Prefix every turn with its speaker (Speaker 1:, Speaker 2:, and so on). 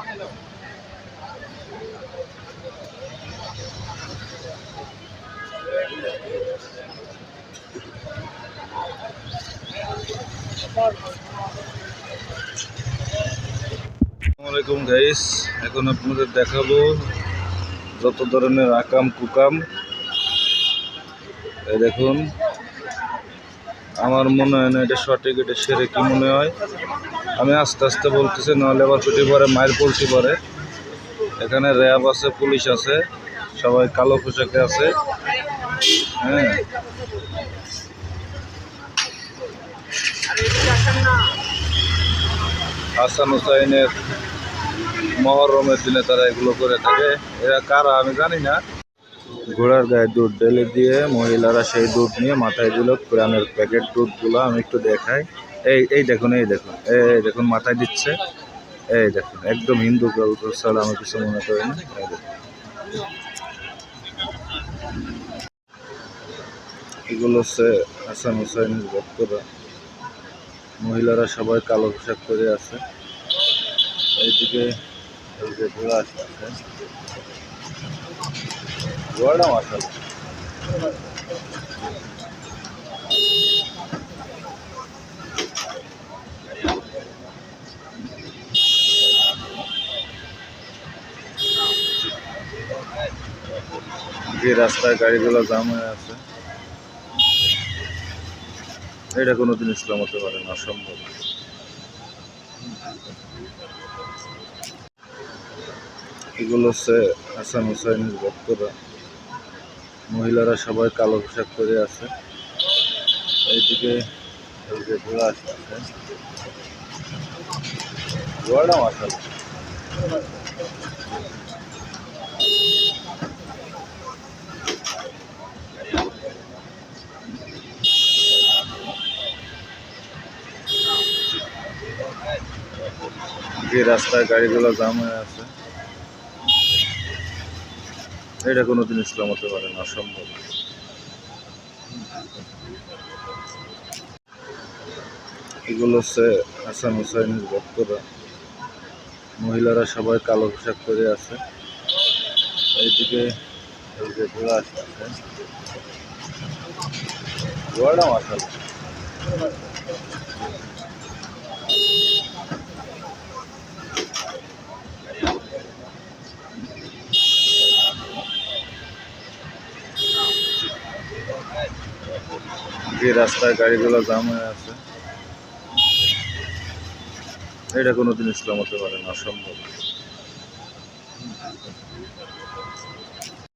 Speaker 1: আসসালামাইকুম গাইস, এখন আপনাদের দেখাবো যত ধরনের আকাম কুকাম। এই দেখুন, আমার মনে হয় না এটা সঠিক, এটা সেরে কি মনে হয়। আমি আস্তে আস্তে বলতেছি, নাহলে আবার পিটি পরে মায়ের পড়তে পারে। এখানে র্যাব আছে, পুলিশ আছে, সবাই কালো পোশাকে আছে। হ্যাঁ, হাসান হুসাইনের মহরমের দিনে তারা এগুলো করে থাকে। এরা কারা আমি জানি না। ঘোড়ার গায়ে দুধ ঢেলে দিয়ে মহিলারা সেই দুধ নিয়ে মাথায় দিল। পুরানের প্যাকেট দুধগুলো আমি একটু দেখাই। এই দেখুন, এই দেখুন মাথায় দিচ্ছে। এই দেখুন, একদম হিন্দু কালচার ছাড়া আমি কিছু মনে করি না। এগুলো হচ্ছে হাসান হুসাইনের ভক্তরা। মহিলারা সবাই কালো পোশাক পরে আছে। এইদিকে ঘোড়া আসতেছে, ঘোড়াটা মাসাল। যে রাস্তায় গাড়িগুলো জাম হয়ে আছে, এটা কোনোদিন ইসলাম হতে পারে না, অসম্ভব। এগুলো হচ্ছে হাসান হুসাইনের ভক্তরা। মহিলারা সবাই কালো পোশাক পরে আছে। এইদিকে ঘোড়া আসতেছে, ঘোড়াটা মাসাল। যে রাস্তায় গাড়িগুলো জাম হয়ে আছে, এটা কোনোদিন ইসলাম হতে পারে না, অসম্ভব। এগুলো হচ্ছে হাসান হুসাইনের ভক্তরা। মহিলারা সবাই কালো পোশাক পরে আছে। এইদিকে ঘোড়া আসতেছে, ঘোড়াটা মাসাল। যে রাস্তায় গাড়িগুলো জাম হয়ে আছে, এটা কোনোদিন ইসলাম হতে পারে না, অসম্ভব।